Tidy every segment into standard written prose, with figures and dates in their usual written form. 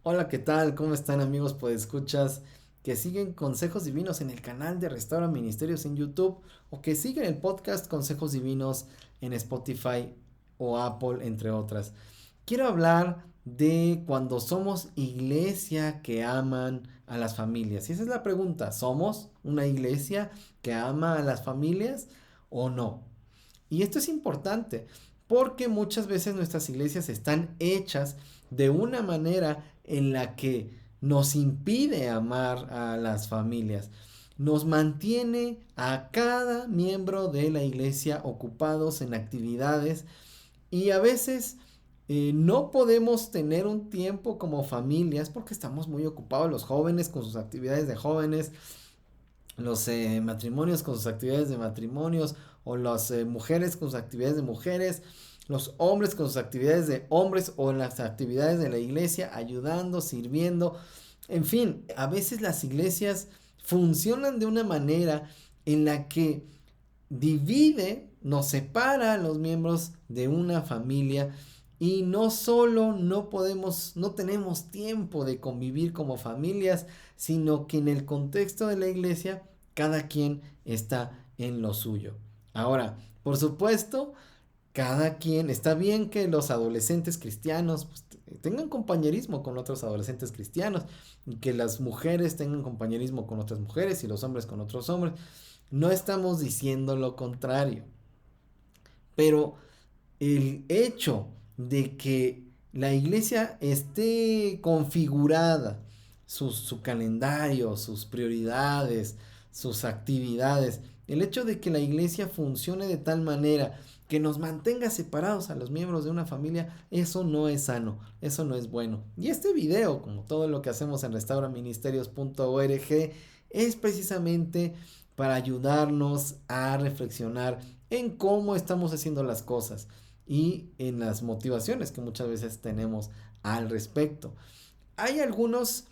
Hola, ¿qué tal? ¿Cómo están, amigos podescuchas que siguen Consejos Divinos en el canal de Restaura Ministerios en YouTube o que siguen el podcast Consejos Divinos en Spotify o Apple, entre otras? Quiero hablar de cuando somos iglesia que aman a las familias. Y esa es la pregunta, ¿somos una iglesia que ama a las familias o no? Y esto es importante porque muchas veces nuestras iglesias están hechas de una manera en la que nos impide amar a las familias. Nos mantiene a cada miembro de la iglesia ocupados en actividades y a veces no podemos tener un tiempo como familias porque estamos muy ocupados, los jóvenes con sus actividades de jóvenes, los matrimonios con sus actividades de matrimonios, o las mujeres con sus actividades de mujeres, los hombres con sus actividades de hombres, o las actividades de la iglesia, ayudando, sirviendo. En fin, a veces las iglesias funcionan de una manera en la que divide, nos separa a los miembros de una familia. Y no solo no tenemos tiempo de convivir como familias, sino que en el contexto de la iglesia cada quien está en lo suyo. Ahora, por supuesto, cada quien, está bien que los adolescentes cristianos pues, tengan compañerismo con otros adolescentes cristianos, y que las mujeres tengan compañerismo con otras mujeres y los hombres con otros hombres. No estamos diciendo lo contrario, pero el hecho de que la iglesia esté configurada, su calendario, sus prioridades, sus actividades, el hecho de que la iglesia funcione de tal manera que nos mantenga separados a los miembros de una familia, eso no es sano, eso no es bueno. Y este video, como todo lo que hacemos en restauraministerios.org, es precisamente para ayudarnos a reflexionar en cómo estamos haciendo las cosas y en las motivaciones que muchas veces tenemos al respecto. Hay algunos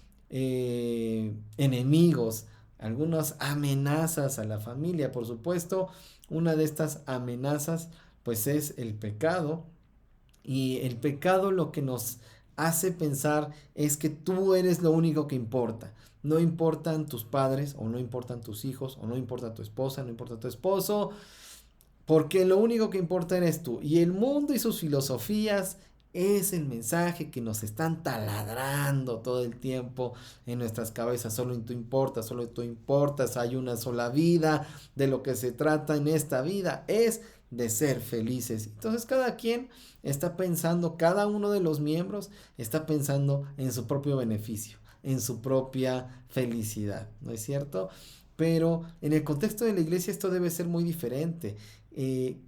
enemigos, algunas amenazas a la familia. Por supuesto, una de estas amenazas pues es el pecado. Y el pecado lo que nos hace pensar es que tú eres lo único que importa. No importan tus padres, o no importan tus hijos, o no importa tu esposa, no importa tu esposo, porque lo único que importa eres tú. Y el mundo y sus filosofías es el mensaje que nos están taladrando todo el tiempo en nuestras cabezas. Solo tú importas, solo tú importas. Hay una sola vida. De lo que se trata en esta vida es de ser felices. Entonces cada quien está pensando, cada uno de los miembros está pensando en su propio beneficio, en su propia felicidad, ¿no es cierto? Pero en el contexto de la iglesia esto debe ser muy diferente.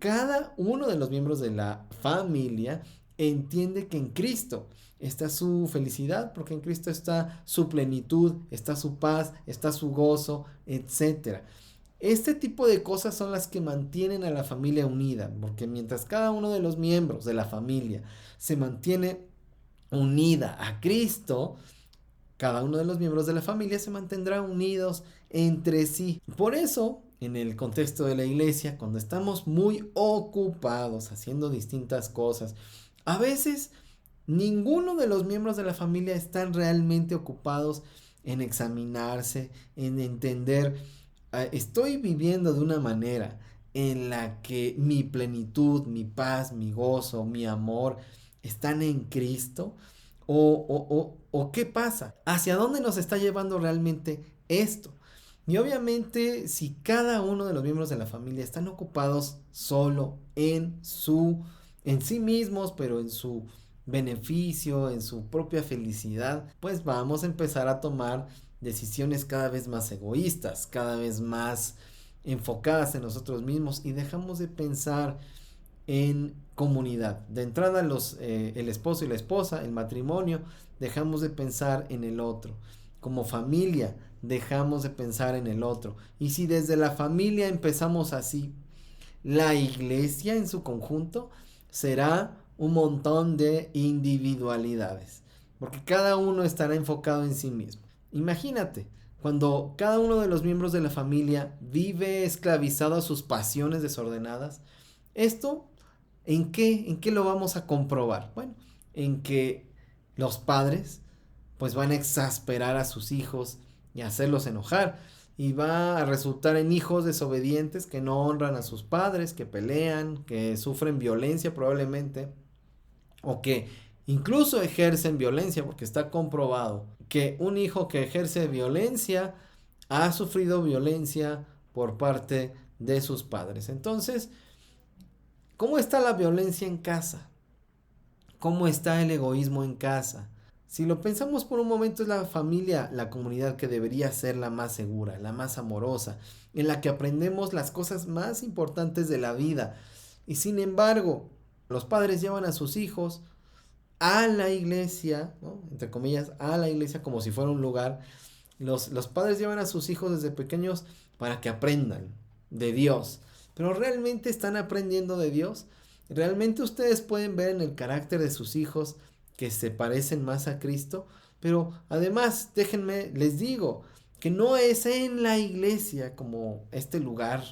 Cada uno de los miembros de la familia entiende que en Cristo está su felicidad, porque en Cristo está su plenitud, está su paz, está su gozo, etcétera. Este tipo de cosas son las que mantienen a la familia unida, porque mientras cada uno de los miembros de la familia se mantiene unida a Cristo, cada uno de los miembros de la familia se mantendrá unidos entre sí. Por eso, en el contexto de la iglesia, cuando estamos muy ocupados haciendo distintas cosas, a veces ninguno de los miembros de la familia están realmente ocupados en examinarse, en entender, estoy viviendo de una manera en la que mi plenitud, mi paz, mi gozo, mi amor están en Cristo. O qué pasa, hacia dónde nos está llevando realmente esto. Y obviamente si cada uno de los miembros de la familia están ocupados solo en sí mismos, pero en su beneficio, en su propia felicidad, pues vamos a empezar a tomar decisiones cada vez más egoístas, cada vez más enfocadas en nosotros mismos, y dejamos de pensar en comunidad. De entrada el esposo y la esposa, el matrimonio, dejamos de pensar en el otro. Como familia, dejamos de pensar en el otro. Y si desde la familia empezamos así, la iglesia en su conjunto será un montón de individualidades, porque cada uno estará enfocado en sí mismo. Imagínate, cuando cada uno de los miembros de la familia vive esclavizado a sus pasiones desordenadas, esto ¿En qué lo vamos a comprobar? Bueno, en que los padres pues van a exasperar a sus hijos y hacerlos enojar. Y va a resultar en hijos desobedientes que no honran a sus padres, que pelean, que sufren violencia probablemente, o que incluso ejercen violencia, porque está comprobado que un hijo que ejerce violencia ha sufrido violencia por parte de sus padres. Entonces, ¿cómo está la violencia en casa? ¿Cómo está el egoísmo en casa? Si lo pensamos por un momento, es la familia, la comunidad que debería ser la más segura, la más amorosa, en la que aprendemos las cosas más importantes de la vida. Y sin embargo, los padres llevan a sus hijos a la iglesia, ¿no? Entre comillas, a la iglesia como si fuera un lugar. Los padres llevan a sus hijos desde pequeños para que aprendan de Dios. Pero ¿realmente están aprendiendo de Dios? ¿Realmente ustedes pueden ver en el carácter de sus hijos que se parecen más a Cristo? Pero además, déjenme, les digo, que no es en la iglesia como este lugar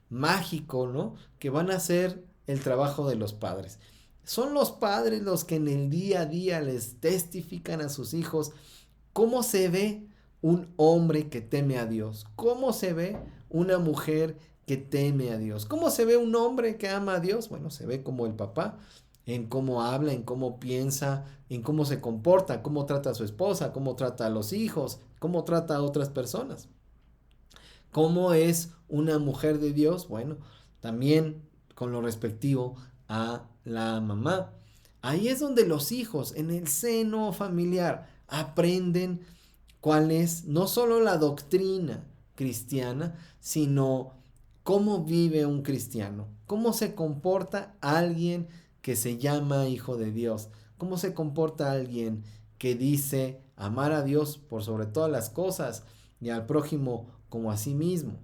mágico, ¿no? Que van a hacer el trabajo de los padres. Son los padres los que en el día a día les testifican a sus hijos cómo se ve un hombre que teme a Dios, cómo se ve una mujer que teme a Dios, cómo se ve un hombre que ama a Dios. Bueno, se ve como el papá, en cómo habla, en cómo piensa, en cómo se comporta, cómo trata a su esposa, cómo trata a los hijos, cómo trata a otras personas. ¿Cómo es una mujer de Dios? Bueno, también con lo respectivo a la mamá. Ahí es donde los hijos en el seno familiar aprenden cuál es no solo la doctrina cristiana, sino cómo vive un cristiano, cómo se comporta alguien que se llama hijo de Dios, cómo se comporta alguien que dice amar a Dios por sobre todas las cosas y al prójimo como a sí mismo.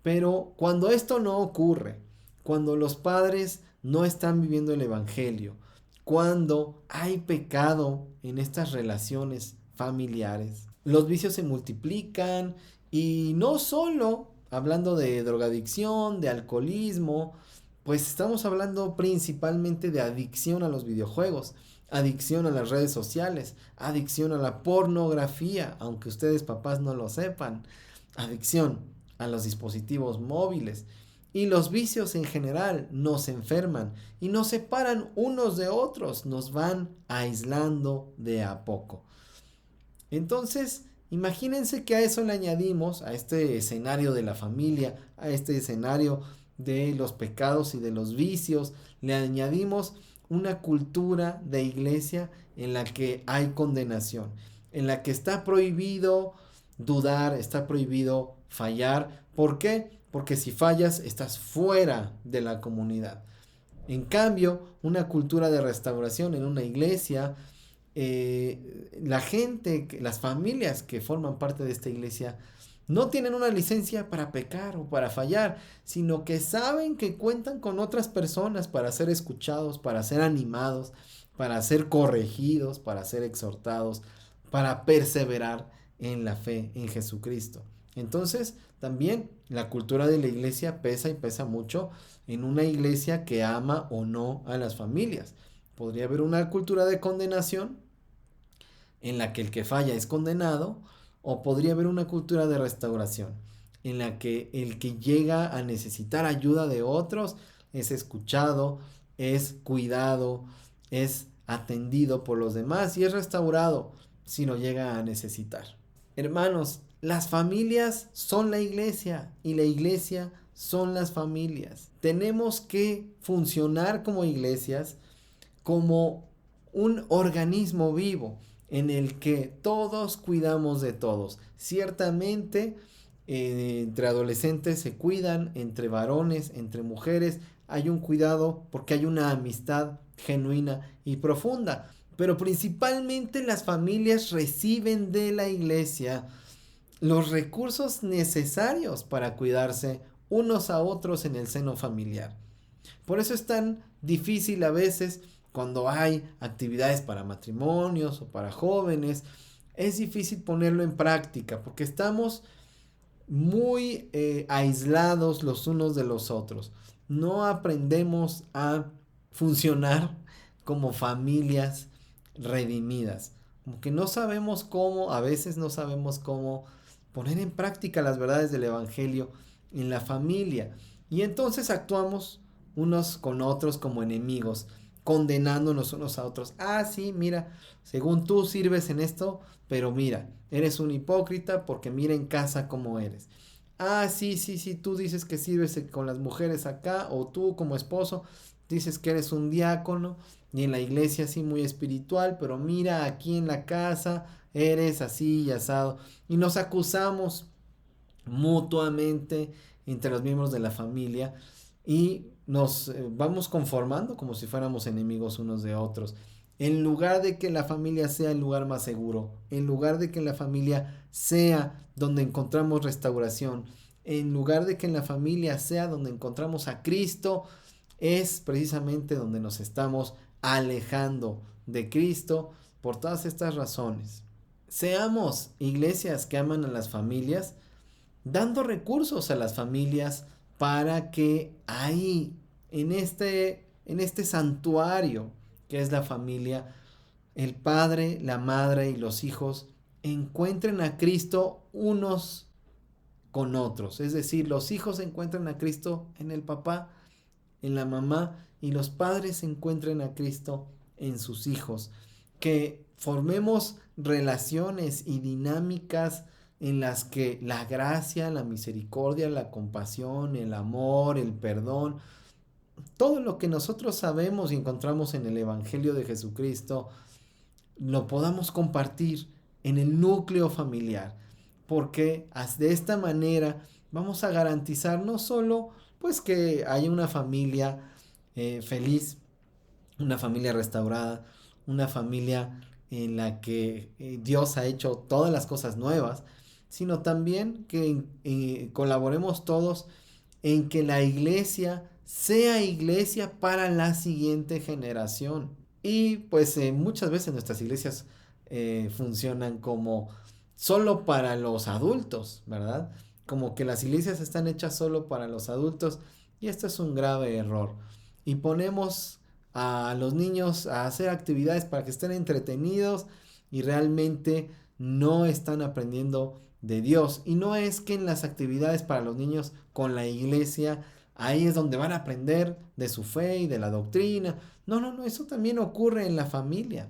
Pero cuando esto no ocurre, cuando los padres no están viviendo el evangelio, cuando hay pecado en estas relaciones familiares, los vicios se multiplican y no solo hablando de drogadicción, de alcoholismo, pues estamos hablando principalmente de adicción a los videojuegos, adicción a las redes sociales, adicción a la pornografía, aunque ustedes papás no lo sepan, adicción a los dispositivos móviles. Y los vicios en general nos enferman y nos separan unos de otros, nos van aislando de a poco. Entonces, imagínense que a eso le añadimos, a este escenario de la familia, a este escenario de los pecados y de los vicios, le añadimos una cultura de iglesia en la que hay condenación, en la que está prohibido dudar, está prohibido fallar. ¿Por qué? Porque si fallas estás fuera de la comunidad. En cambio, una cultura de restauración en una iglesia, la gente, las familias que forman parte de esta iglesia, no tienen una licencia para pecar o para fallar, sino que saben que cuentan con otras personas para ser escuchados, para ser animados, para ser corregidos, para ser exhortados, para perseverar en la fe en Jesucristo. Entonces, también la cultura de la iglesia pesa y pesa mucho en una iglesia que ama o no a las familias. Podría haber una cultura de condenación en la que el que falla es condenado, o podría haber una cultura de restauración en la que el que llega a necesitar ayuda de otros es escuchado, es cuidado, es atendido por los demás y es restaurado si lo llega a necesitar. Hermanos, las familias son la iglesia y la iglesia son las familias. Tenemos que funcionar como iglesias, como un organismo vivo en el que todos cuidamos de todos. Ciertamente, entre adolescentes se cuidan, entre varones, entre mujeres, hay un cuidado porque hay una amistad genuina y profunda. Pero principalmente las familias reciben de la iglesia los recursos necesarios para cuidarse unos a otros en el seno familiar. Por eso es tan difícil a veces cuando hay actividades para matrimonios o para jóvenes, es difícil ponerlo en práctica porque estamos muy aislados los unos de los otros. No aprendemos a funcionar como familias redimidas. Como que no sabemos cómo, a veces no sabemos cómo poner en práctica las verdades del Evangelio en la familia. Y entonces actuamos unos con otros como enemigos, condenándonos unos a otros. Ah, sí, mira, según tú sirves en esto, pero mira, eres un hipócrita porque mira en casa cómo eres. Ah, sí, sí, sí, tú dices que sirves con las mujeres acá, o tú como esposo dices que eres un diácono y en la iglesia así muy espiritual, pero mira aquí en la casa eres así y asado. Y nos acusamos mutuamente entre los miembros de la familia y nos vamos conformando como si fuéramos enemigos unos de otros. En lugar de que la familia sea el lugar más seguro, en lugar de que la familia sea donde encontramos restauración, en lugar de que en la familia sea donde encontramos a Cristo, es precisamente donde nos estamos alejando de Cristo por todas estas razones. Seamos iglesias que aman a las familias, dando recursos a las familias para que ahí, en este santuario que es la familia, el padre, la madre y los hijos encuentren a Cristo unos con otros. Es decir, los hijos encuentran a Cristo en el papá, en la mamá, y los padres encuentren a Cristo en sus hijos. Que formemos relaciones y dinámicas en las que la gracia, la misericordia, la compasión, el amor, el perdón, todo lo que nosotros sabemos y encontramos en el Evangelio de Jesucristo, lo podamos compartir en el núcleo familiar. Porque de esta manera vamos a garantizar no solo pues que haya una familia feliz, una familia restaurada, una familia en la que Dios ha hecho todas las cosas nuevas, sino también que colaboremos todos en que la iglesia sea iglesia para la siguiente generación. Y pues muchas veces nuestras iglesias funcionan como solo para los adultos, ¿verdad? Como que las iglesias están hechas solo para los adultos y esto es un grave error. Y ponemos a los niños a hacer actividades para que estén entretenidos y realmente no están aprendiendo de Dios. Y no es que en las actividades para los niños con la iglesia, ahí es donde van a aprender de su fe y de la doctrina. No, no, no, eso también ocurre en la familia.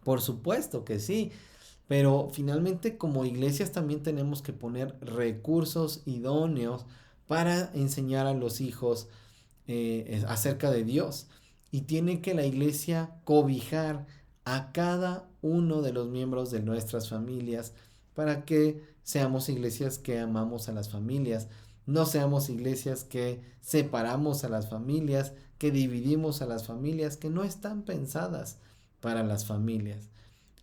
Por supuesto que sí, pero finalmente como iglesias también tenemos que poner recursos idóneos para enseñar a los hijos acerca de Dios. Y tiene que la iglesia cobijar a cada uno de los miembros de nuestras familias para que seamos iglesias que amamos a las familias. No seamos iglesias que separamos a las familias, que dividimos a las familias, que no están pensadas para las familias.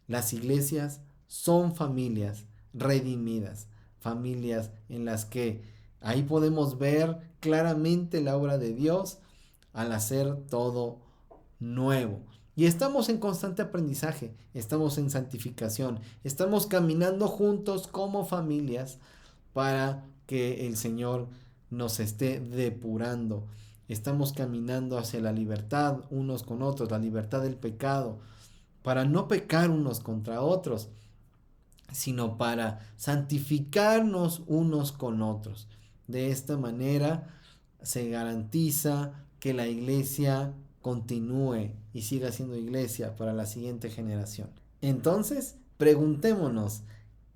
Las iglesias son familias redimidas, familias en las que ahí podemos ver claramente la obra de Dios al hacer todo nuevo. Y estamos en constante aprendizaje, estamos en santificación, estamos caminando juntos como familias para que el Señor nos esté depurando. Estamos caminando hacia la libertad unos con otros, la libertad del pecado, para no pecar unos contra otros, sino para santificarnos unos con otros. De esta manera se garantiza que la iglesia continúe y siga siendo iglesia para la siguiente generación. Entonces, preguntémonos,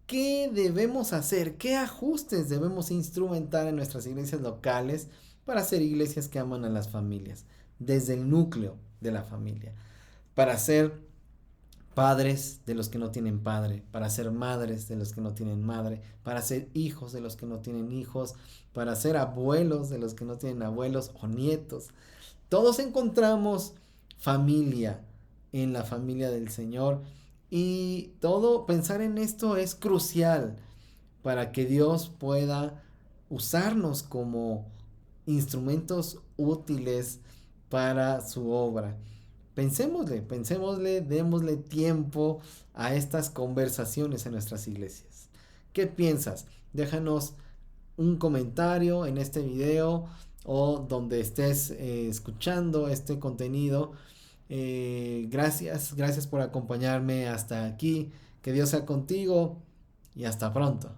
¿qué debemos hacer? ¿Qué ajustes debemos instrumentar en nuestras iglesias locales para ser iglesias que aman a las familias? Desde el núcleo de la familia. Para ser padres de los que no tienen padre, para ser madres de los que no tienen madre, para ser hijos de los que no tienen hijos, para ser abuelos de los que no tienen abuelos o nietos. Todos encontramos familia en la familia del Señor y todo pensar en esto es crucial para que Dios pueda usarnos como instrumentos útiles para su obra. Pensémosle, démosle tiempo a estas conversaciones en nuestras iglesias. ¿Qué piensas? Déjanos un comentario en este video o donde estés escuchando este contenido. Gracias por acompañarme hasta aquí. Que Dios sea contigo y hasta pronto.